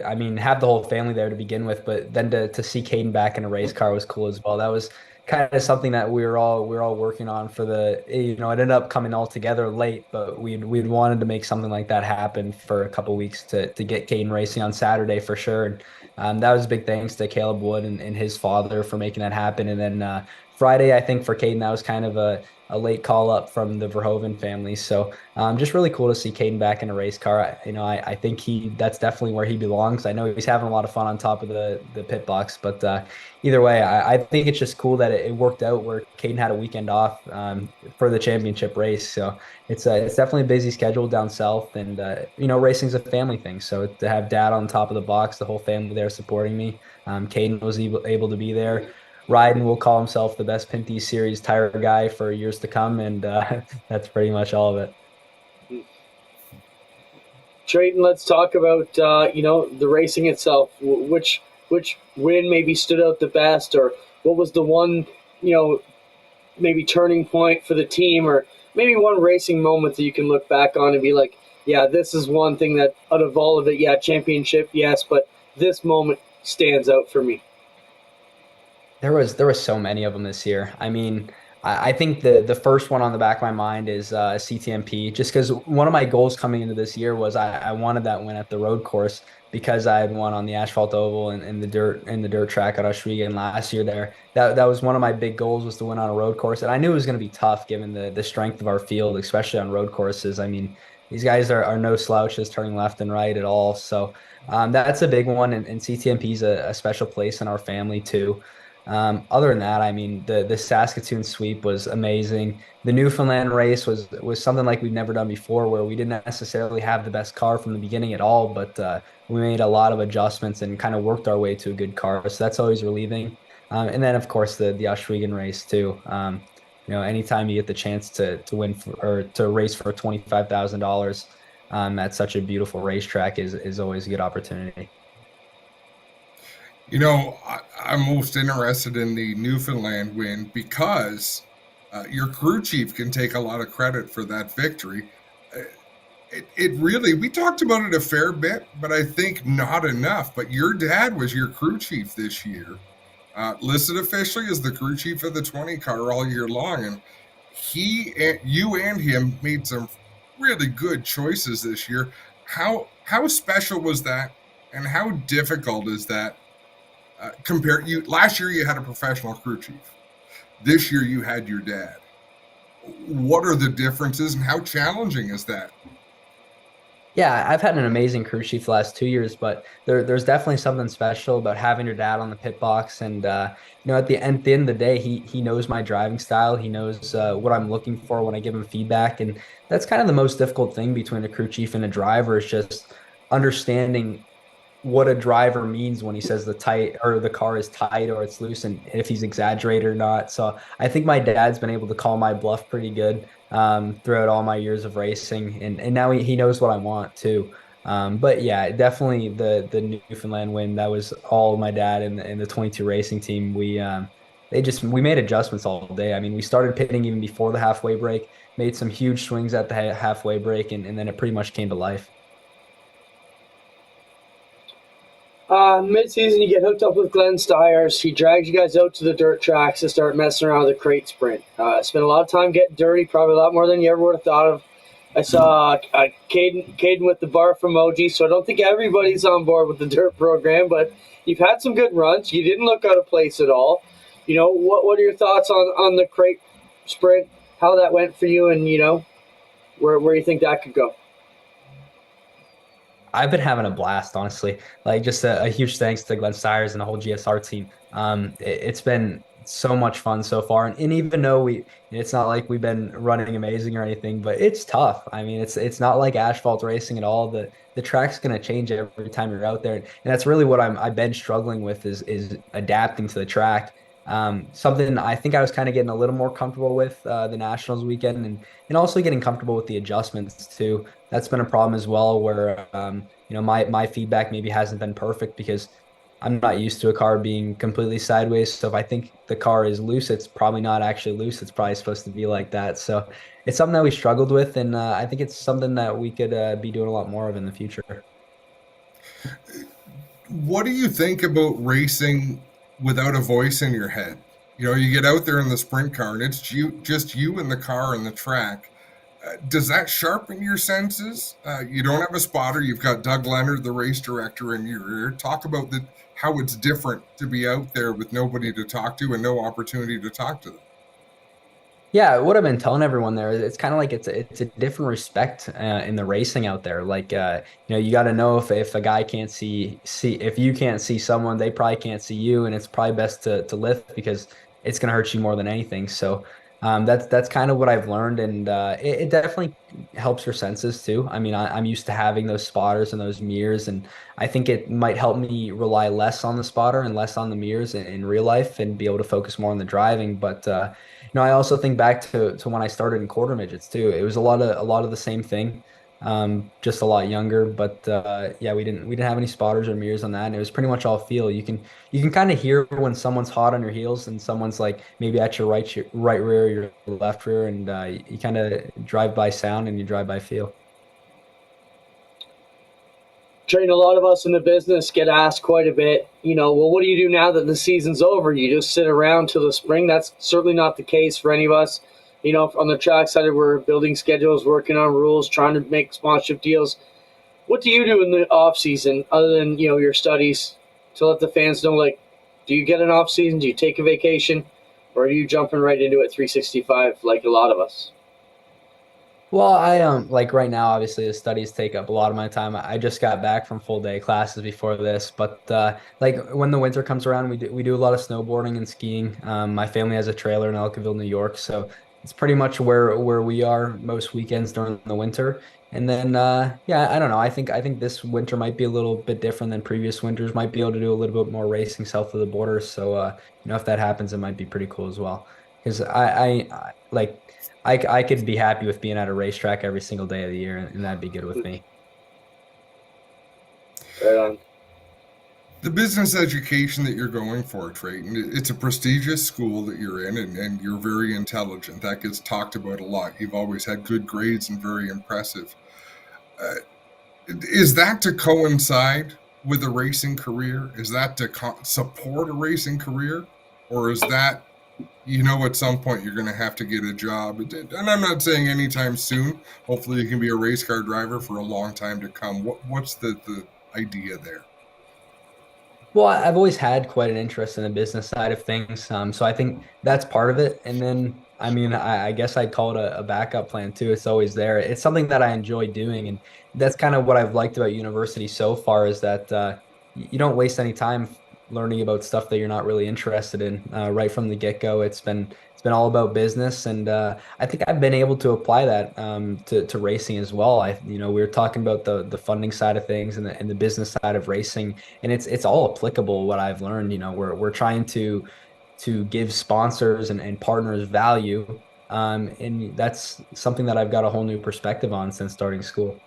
I mean have the whole family there to begin with, but then to see Caden back in a race car was cool as well. That was kind of something that we were all working on for it ended up coming all together late, but we'd wanted to make something like that happen for a couple weeks to get Caden racing on Saturday for sure. And that was a big thanks to Caleb Wood and his father for making that happen. And then Friday, I think for Caden, that was kind of a late call up from the Verhoeven family. So just really cool to see Caden back in a race car. I think that's definitely where he belongs. I know he's having a lot of fun on top of the pit box, but either way, I think it's just cool that it worked out where Caden had a weekend off for the championship race. So it's definitely a busy schedule down south, and racing's a family thing. So to have dad on top of the box, the whole family there supporting me, Caden was able to be there. Ryden will call himself the best Pinty Series tire guy for years to come, and that's pretty much all of it. Treyton, let's talk about the racing itself. Which win maybe stood out the best, or what was the one maybe turning point for the team, or maybe one racing moment that you can look back on and be like, yeah, this is one thing that out of all of it, yeah, championship, yes, but this moment stands out for me. There was so many of them this year. I mean, I think the first one on the back of my mind is CTMP, just because one of my goals coming into this year was I wanted that win at the road course because I had won on the asphalt oval and the dirt track at Oswego last year there. That was one of my big goals, was to win on a road course, and I knew it was going to be tough given the strength of our field, especially on road courses. I mean, these guys are no slouches turning left and right at all. So that's a big one, and CTMP is a special place in our family too. Other than that, I mean, the Saskatoon sweep was amazing. The Newfoundland race was something like we've never done before, where we didn't necessarily have the best car from the beginning at all, but we made a lot of adjustments and kind of worked our way to a good car. So that's always relieving. And then, of course, the Oswego race too. Anytime you get the chance to win or to race for $25,000 at such a beautiful racetrack is always a good opportunity. I'm most interested in the Newfoundland win because your crew chief can take a lot of credit for that victory. It really, we talked about it a fair bit, but I think not enough. But your dad was your crew chief this year, listed officially as the crew chief of the 20 car all year long. And you and him made some really good choices this year. How special was that, and how difficult is that? Last year you had a professional crew chief. This year you had your dad. What are the differences, and how challenging is that? Yeah, I've had an amazing crew chief the last 2 years, but there's definitely something special about having your dad on the pit box. And at the end of the day, he knows my driving style. He knows what I'm looking for when I give him feedback, and that's kind of the most difficult thing between a crew chief and a driver, is just understanding what a driver means when he says the car is tight or it's loose, and if he's exaggerated or not. So I think my dad's been able to call my bluff pretty good throughout all my years of racing, and now he knows what I want too. But yeah, definitely the Newfoundland win. That was all my dad and the 22 racing team. We made adjustments all day. I mean, we started pitting even before the halfway break, made some huge swings at the halfway break, and then it pretty much came to life. Mid-season, you get hooked up with Glenn Stiers. He drags you guys out to the dirt tracks to start messing around with the crate sprint. Spent a lot of time getting dirty, probably a lot more than you ever would have thought of. I saw Caden with the barf emoji, so I don't think everybody's on board with the dirt program, but you've had some good runs. You didn't look out of place at all. What are your thoughts on the crate sprint, how that went for you, and, where you think that could go? I've been having a blast, honestly. Like, just a huge thanks to Glenn Stiers and the whole GSR team. It's been so much fun so far, and even though it's not like we've been running amazing or anything, but it's tough. I mean, it's not like asphalt racing at all. The track's going to change every time you're out there, and that's really what I've been struggling with is adapting to the track. Something I think I was kind of getting a little more comfortable with the Nationals weekend, and also getting comfortable with the adjustments too. That's been a problem as well, where my feedback maybe hasn't been perfect because I'm not used to a car being completely sideways. So if I think the car is loose, it's probably not actually loose. It's probably supposed to be like that. So it's something that we struggled with, and I think it's something that we could be doing a lot more of in the future. What do you think about racing without a voice in your head? You get out there in the sprint car and it's just you and the car and the track. Does that sharpen your senses? You don't have a spotter. You've got Doug Leonard, the race director, in your ear. Talk about how it's different to be out there with nobody to talk to and no opportunity to talk to them. Yeah, what I've been telling everyone there is it's kind of like it's a different respect in the racing out there. Like you got to know if a guy can't see if you can't see someone, they probably can't see you, and it's probably best to lift because it's going to hurt you more than anything. So that's kind of what I've learned, and it definitely helps your senses too. I mean, I'm used to having those spotters and those mirrors, and I think it might help me rely less on the spotter and less on the mirrors in real life, and be able to focus more on the driving. But I also think back to when I started in quarter midgets too. It was a lot of the same thing, just a lot younger. But yeah, we didn't have any spotters or mirrors on that, and it was pretty much all feel. You can kind of hear when someone's hot on your heels and someone's like maybe at your right rear, your left rear, and you kind of drive by sound and you drive by feel. Treyton, a lot of us in the business get asked quite a bit, well, what do you do now that the season's over? You just sit around till the spring? That's certainly not the case for any of us. On the track side, we're building schedules, working on rules, trying to make sponsorship deals. What do you do in the off season other than, your studies, to let the fans know, like, do you get an off season? Do you take a vacation? Or are you jumping right into it 365 like a lot of us? Well, I like right now, obviously the studies take up a lot of my time. I just got back from full day classes before this, but like when the winter comes around, we do a lot of snowboarding and skiing. My family has a trailer in Elkville, New York, so it's pretty much where we are most weekends during the winter. And then yeah, I don't know. I think this winter might be a little bit different than previous winters. Might be able to do a little bit more racing south of the border. So if that happens, it might be pretty cool as well. Because I could be happy with being at a racetrack every single day of the year, and that'd be good with me. Right on. The business education that you're going for, Treyton, it's a prestigious school that you're in, and you're very intelligent. That gets talked about a lot. You've always had good grades and very impressive. Is that to coincide with a racing career? Is that to support a racing career? Or is that, at some point you're going to have to get a job? And I'm not saying anytime soon. Hopefully you can be a race car driver for a long time to come. What's the idea there? Well, I've always had quite an interest in the business side of things. So I think that's part of it. And then, I mean, I guess I'd call it a backup plan too. It's always there. It's something that I enjoy doing. And that's kind of what I've liked about university so far is that you don't waste any time learning about stuff that you're not really interested in. Right from the get-go, it's been all about business, and I think I've been able to apply that to racing as well. We were talking about the funding side of things and the business side of racing, and it's all applicable. What I've learned, we're trying to give sponsors and partners value, and that's something that I've got a whole new perspective on since starting school.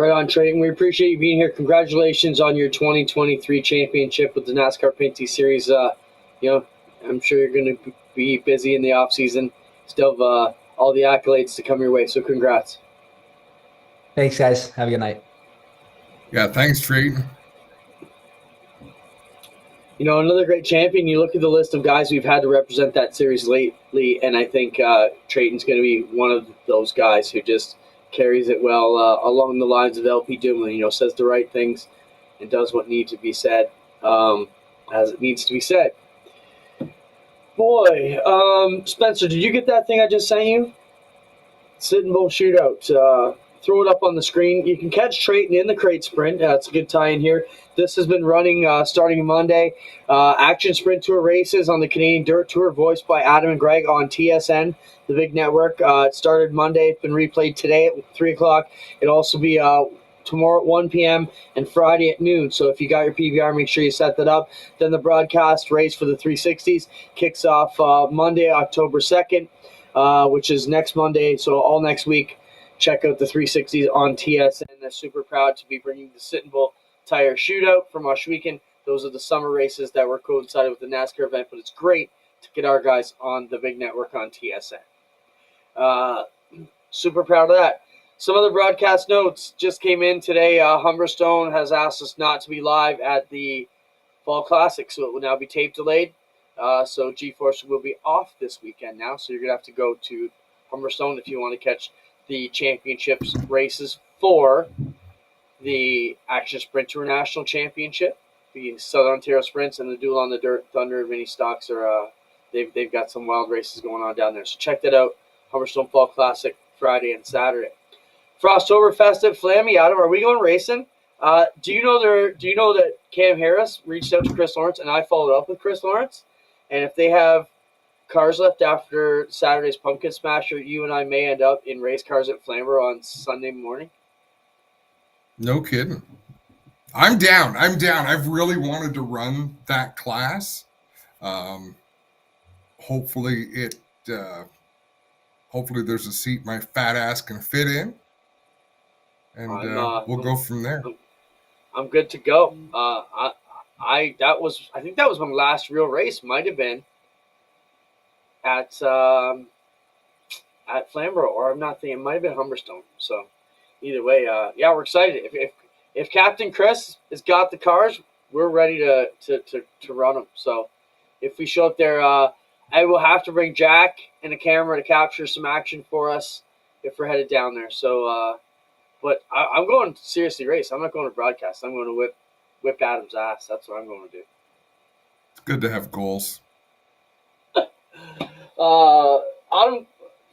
Right on, Treyton. We appreciate you being here. Congratulations on your 2023 championship with the NASCAR Pinty Series. I'm sure you're going to be busy in the off season. Still have all the accolades to come your way. So congrats. Thanks, guys. Have a good night. Yeah, thanks, Treyton. Another great champion. You look at the list of guys we've had to represent that series lately, and I think Treyton's going to be one of those guys who just carries it well along the lines of LP Dumoulin. Says the right things and does what needs to be said as it needs to be said. Boy, Spencer, did you get that thing I just sent you? Sitting Bull Shootout. Throw it up on the screen. You can catch Treyton in the crate sprint. It's a good tie-in here. This has been running starting Monday. Action Sprint Tour races on the Canadian Dirt Tour, voiced by Adam and Greg on TSN, the big network. It started Monday. It's been replayed today at 3 o'clock. It'll also be tomorrow at 1 p.m. and Friday at noon. So if you got your PVR, make sure you set that up. Then the broadcast race for the 360s kicks off Monday, October 2nd, which is next Monday, so all next week. Check out the 360s on TSN. They're super proud to be bringing the Sitting Bull Tire Shootout from Ohsweken. Those are the summer races that were coincided with the NASCAR event, but it's great to get our guys on the big network on TSN. Super proud of that. Some other broadcast notes just came in today. Humberstone has asked us not to be live at the Fall Classic, so it will now be tape delayed. So G-Force will be off this weekend now, so you're going to have to go to Humberstone if you want to catch the championships races for the Action Sprint Tour National Championship, the Southern Ontario Sprints, and the Duel on the Dirt Thunder Mini Stocks are they've got some wild races going on down there. So check that out. Humberstone Fall Classic Friday and Saturday. Frosttoberfest at Flammy. Adam, are we going racing? Do you know that Cam Harris reached out to Chris Lawrence and I followed up with Chris Lawrence? And if they have cars left after Saturday's Pumpkin Smasher, you and I may end up in race cars at Flamborough on Sunday morning. No kidding. I'm down. I've really wanted to run that class. Hopefully there's a seat my fat ass can fit in, and we'll go from there. I'm good to go. I think that was my last real race. Might have been at Flamborough, or I'm not thinking, it might have been Humberstone. So either way, we're excited. If Captain Chris has got the cars, we're ready to run them. So if we show up there, I will have to bring Jack and a camera to capture some action for us if we're headed down there. So, but I'm going to seriously race. I'm not going to broadcast. I'm going to whip Adam's ass. That's what I'm going to do. It's good to have goals. Adam,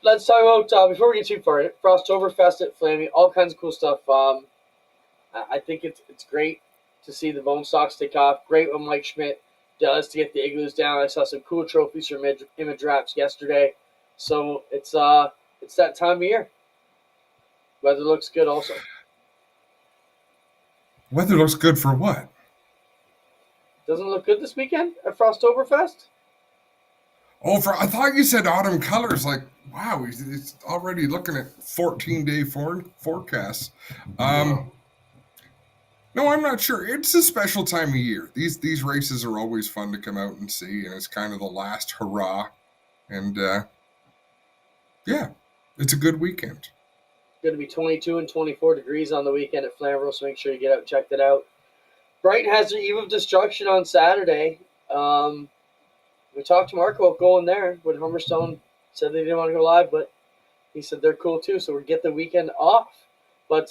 let's talk about, before we get too far, Frosttoberfest at Flammy, all kinds of cool stuff. I think it's great to see the bone stocks take off. Great what Mike Schmidt does to get the igloos down. I saw some cool trophies from Image Wraps yesterday. So it's that time of year. Weather looks good also. Weather looks good for what? Doesn't it look good this weekend at Frosttoberfest? Oh, I thought you said autumn colors. Like, wow, it's already looking at 14-day forecasts. No, I'm not sure. It's a special time of year. These races are always fun to come out and see, and it's kind of the last hurrah. And it's a good weekend. It's going to be 22 and 24 degrees on the weekend at Flamborough, so make sure you get out and check that out. Brighton has their Eve of Destruction on Saturday. We talked to Mark about going there when Humberstone said they didn't want to go live, but he said they're cool too, so we'll get the weekend off. But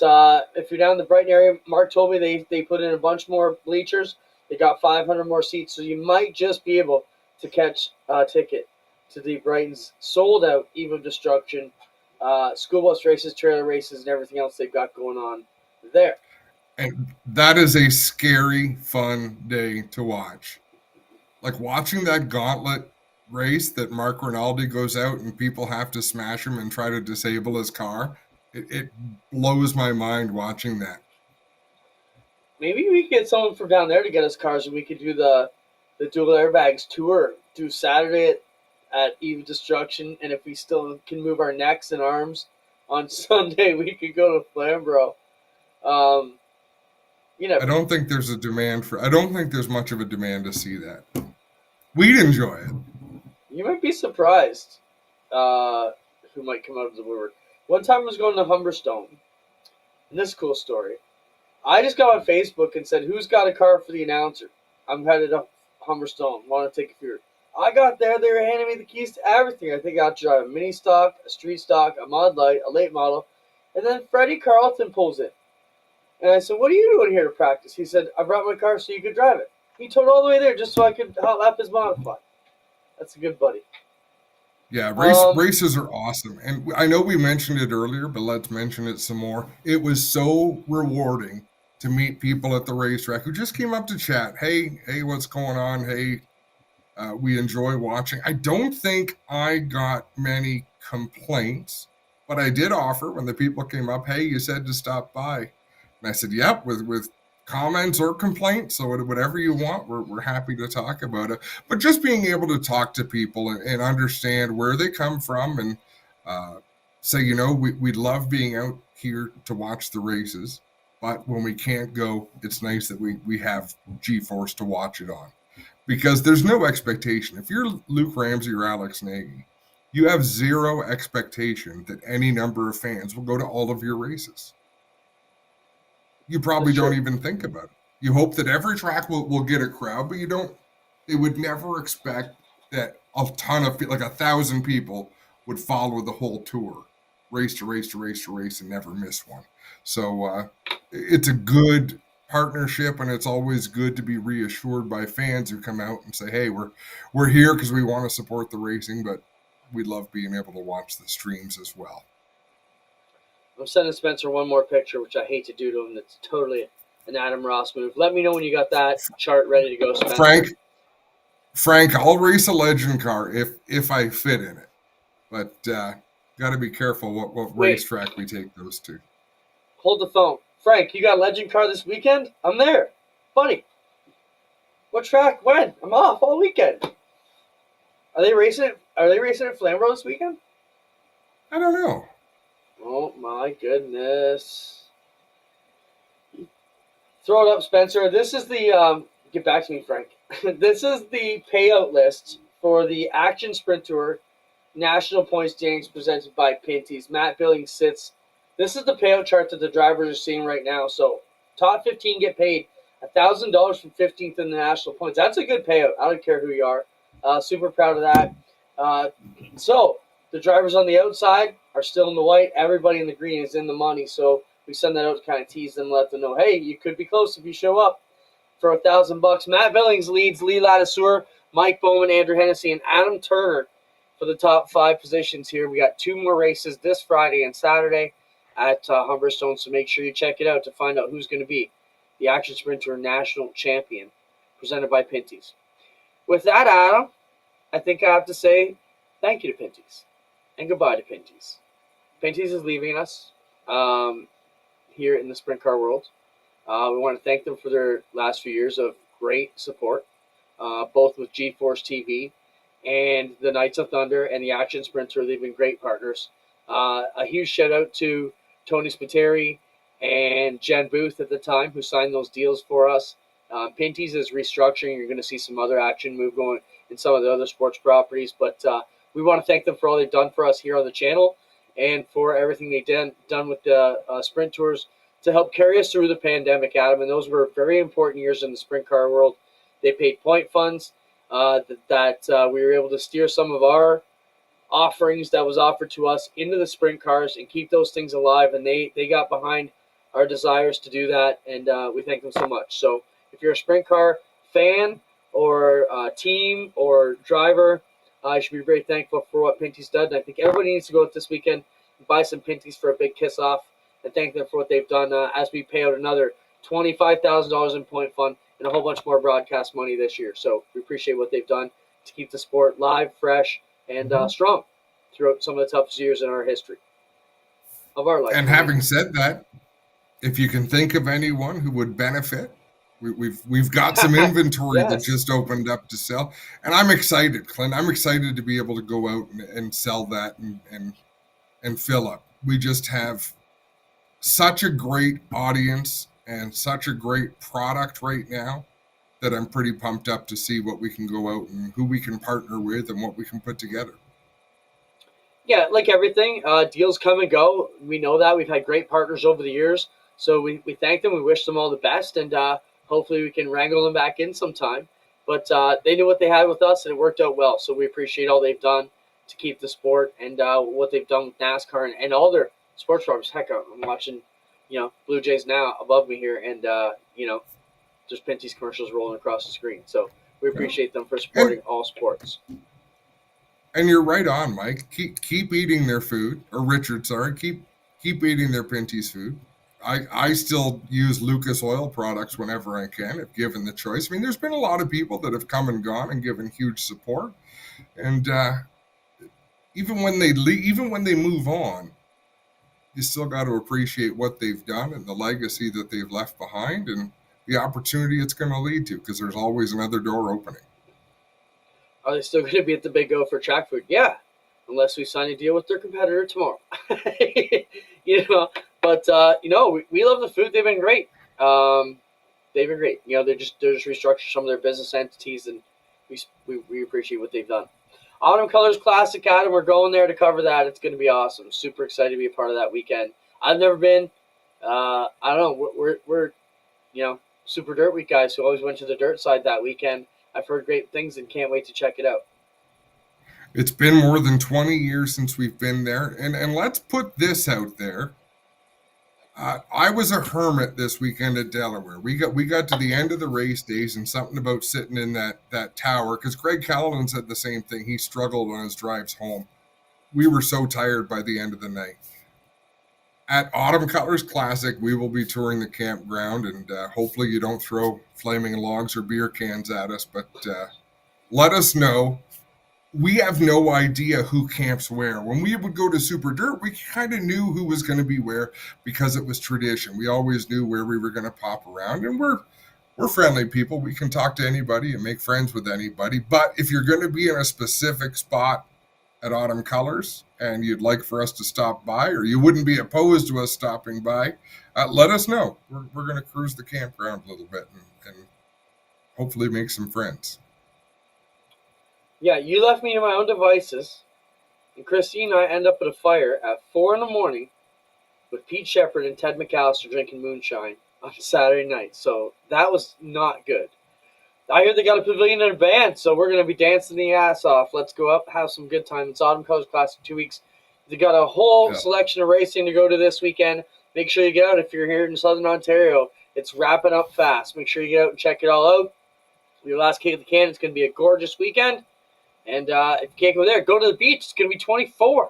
if you're down in the Brighton area, Mark told me they put in a bunch more bleachers. They got 500 more seats, so you might just be able to catch a ticket to the Brighton's sold-out Eve of Destruction, school bus races, trailer races, and everything else they've got going on there. And that is a scary, fun day to watch. Like watching that gauntlet race that Mark Rinaldi goes out and people have to smash him and try to disable his car. It blows my mind watching that. Maybe we could get someone from down there to get us cars and we could do the dual airbags tour. Do Saturday at Eve of Destruction, and if we still can move our necks and arms on Sunday, we could go to Flamborough. You know, I don't think there's much of a demand to see that. We'd enjoy it. you might be surprised who might come out of the woodwork. One time I was going to Humberstone, and this is a cool story. I just got on Facebook and said, "Who's got a car for the announcer? I'm headed up Humberstone. Want to take a few?" I got there. They were handing me the keys to everything. I think I got to drive a mini stock, a street stock, a mod light, a late model, and then Freddie Carlton pulls in. And I said, "What are you doing here to practice?" He said, "I brought my car so you could drive it." He towed all the way there just so I could hot lap his modify. That's a good buddy. Yeah, races are awesome. And I know we mentioned it earlier, but let's mention it some more. It was so rewarding to meet people at the racetrack who just came up to chat. Hey, what's going on? Hey, we enjoy watching. I don't think I got many complaints, but I did offer when the people came up, "Hey, you said to stop by." And I said, "Yep," with comments or complaints. So whatever you want, we're happy to talk about it. But just being able to talk to people and understand where they come from and say, we'd love being out here to watch the races. But when we can't go, it's nice that we have G-Force to watch it on. Because there's no expectation. If you're Luke Ramsey or Alex Nagy, you have zero expectation that any number of fans will go to all of your races. You probably don't even think about it. You hope that every track will get a crowd, but they would never expect that a ton of, like 1,000 people would follow the whole tour, race to race to race to race and never miss one. So it's a good partnership, and it's always good to be reassured by fans who come out and say, "Hey, we're here because we want to support the racing, but we love being able to watch the streams as well." I'm sending Spencer one more picture, which I hate to do to him. That's totally an Adam Ross move. Let me know when you got that chart ready to go, Spencer. Frank, I'll race a legend car if I fit in it, but got to be careful what racetrack we take those to. Hold the phone. Frank, you got a legend car this weekend? I'm there. Buddy. What track? When? I'm off all weekend. Are they racing at Flamborough this weekend? I don't know. Oh my goodness. Throw it up, Spencer. This is the get back to me, Frank. This is the payout list for the Action Sprint Tour National Point Standings presented by Pinty's. Matt Billings sits. This is the payout chart that the drivers are seeing right now. So top 15 get paid $1,000 from 15th in the national points. That's a good payout. I don't care who you are. Super proud of that. So the drivers on the outside are still in the white. Everybody in the green is in the money. So we send that out to kind of tease them, let them know, hey, you could be close if you show up for $1,000. Matt Billings leads Lee Ladisseur, Mike Bowman, Andrew Hennessy, and Adam Turner for the top 5 positions here. We got 2 more races this Friday and Saturday at Humberstone, so make sure you check it out to find out who's going to be the Action Sprint Tour National Champion, presented by Pinty's. With that, Adam, I think I have to say thank you to Pinty's and goodbye to Pinty's. Pinty's is leaving us here in the sprint car world. We want to thank them for their last few years of great support, both with G-Force TV and the Knights of Thunder and the Action Sprint Tour. They've been great partners. A huge shout out to Tony Spiteri and Jen Booth at the time, who signed those deals for us. Pinty's is restructuring. You're going to see some other action move going in some of the other sports properties, but we want to thank them for all they've done for us here on the channel and for everything they've done with the sprint tours to help carry us through the pandemic, Adam. And those were very important years in the sprint car world. They paid point funds that we were able to steer some of our offerings that was offered to us into the sprint cars and keep those things alive. And they got behind our desires to do that, and we thank them so much. So if you're a sprint car fan or team or driver, I should be very thankful for what Pinty's done. And I think everybody needs to go out this weekend and buy some Pinty's for a big kiss-off and thank them for what they've done as we pay out another $25,000 in point fund and a whole bunch more broadcast money this year. So we appreciate what they've done to keep the sport live, fresh, and strong throughout some of the toughest years in our history of our life. And having said that, if you can think of anyone who would benefit, we've got some inventory Yes. that just opened up to sell, and I'm excited, Clint. I'm excited to be able to go out and sell that and fill up. We just have such a great audience and such a great product right now that I'm pretty pumped up to see what we can go out and who we can partner with and what we can put together. Yeah, like everything, deals come and go. We know that. We've had great partners over the years. So we thank them. We wish them all the best. And hopefully we can wrangle them back in sometime. But they knew what they had with us, and it worked out well. So we appreciate all they've done to keep the sport and what they've done with NASCAR and all their sports drivers. Heck, I'm watching, Blue Jays now above me here. And, there's Pinty's commercials rolling across the screen. So we appreciate them for supporting all sports. And you're right on, Mike. Keep eating their food, or Richard, sorry. Keep eating their Pinty's food. I still use Lucas Oil products whenever I can, if given the choice. I mean, there's been a lot of people that have come and gone and given huge support, and even when they move on, you still got to appreciate what they've done and the legacy that they've left behind, and the opportunity it's going to lead to, because there's always another door opening. Are they still going to be at the Big O for track food? Yeah, unless we sign a deal with their competitor tomorrow. But we love the food. They've been great. They've been great. They're just restructured some of their business entities, and we appreciate what they've done. Autumn Colors Classic, Adam, we're going there to cover that. It's going to be awesome. Super excited to be a part of that weekend. I've never been. I don't know. We're Super Dirt Week guys who always went to the dirt side that weekend. I've heard great things and can't wait to check it out. It's been more than 20 years since we've been there. And let's put this out there. I was a hermit this weekend at Delaware. We got to the end of the race days and something about sitting in that tower, because Greg Callahan said the same thing. He struggled on his drives home. We were so tired by the end of the night. At Autumn Colors Classic, we will be touring the campground, and hopefully you don't throw flaming logs or beer cans at us, but let us know. We have no idea who camps where. When we would go to Super Dirt, we kind of knew who was going to be where because it was tradition. We always knew where we were going to pop around, and we're friendly people. We can talk to anybody and make friends with anybody, but if you're going to be in a specific spot at Autumn Colors and you'd like for us to stop by, or you wouldn't be opposed to us stopping by, let us know. We're going to cruise the campground a little bit and hopefully make some friends. Yeah, you left me to my own devices, and Christine and I end up at a fire at 4 a.m. with Pete Shepard and Ted McAllister drinking moonshine on Saturday night. So that was not good. I hear they got a pavilion and a band, so we're going to be dancing the ass off. Let's go up, have some good time. It's Autumn Colors Classic 2 weeks. They got a whole selection of racing to go to this weekend. Make sure you get out if you're here in Southern Ontario. It's wrapping up fast. Make sure you get out and check it all out. Your last kick of the can. It's going to be a gorgeous weekend. And if you can't go there, go to the beach. It's going to be 24.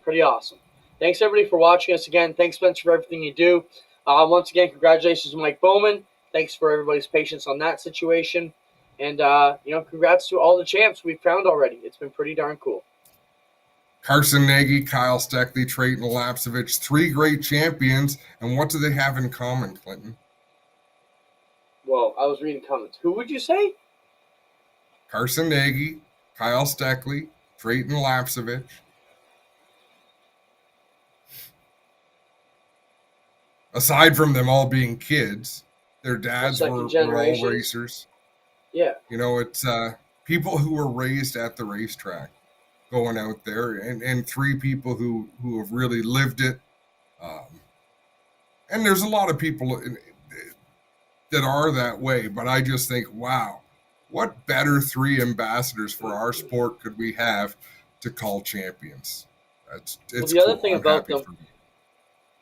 Pretty awesome. Thanks, everybody, for watching us again. Thanks, Spencer, for everything you do. Once again, congratulations to Mike Bowman. Thanks for everybody's patience on that situation. And, congrats to all the champs we've found already. It's been pretty darn cool. Carson Nagy, Kyle Steckley, Treyton Lapsevich, 3 great champions. And what do they have in common, Clinton? Well, I was reading comments. Who would you say? Carson Nagy, Kyle Steckley, Treyton Lapsevich. Aside from them all being kids, their dads were all racers. Yeah. It's people who were raised at the racetrack going out there, and 3 people who have really lived it. And there's a lot of people that are that way, but I just think, wow, what better 3 ambassadors for our sport could we have to call champions? It's the other thing about them,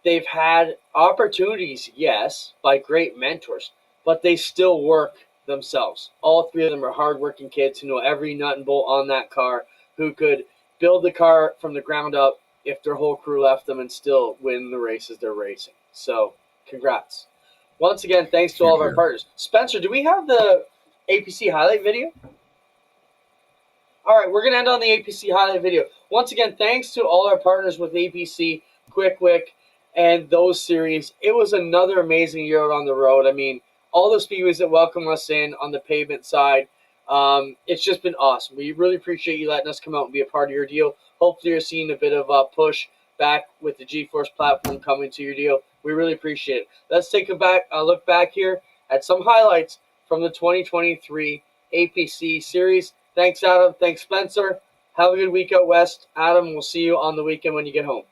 they've had opportunities, yes, by great mentors, but they still work themselves. All 3 of them are hardworking kids who know every nut and bolt on that car, who could build the car from the ground up if their whole crew left them and still win the races they're racing. So, congrats. Once again, thanks to all of our partners. Spencer, do we have the APC highlight video? All right, we're going to end on the APC highlight video. Once again, thanks to all our partners with APC, Quick Wick, and those series. It was another amazing year out on the road. I mean, all the speedways that welcome us in on the pavement side, it's just been awesome. We really appreciate you letting us come out and be a part of your deal. Hopefully you're seeing a bit of a push back with the GeForce platform coming to your deal. We really appreciate it. Let's take a look back here at some highlights from the 2023 APC series. Thanks, Adam. Thanks, Spencer. Have a good week out west. Adam, we'll see you on the weekend when you get home.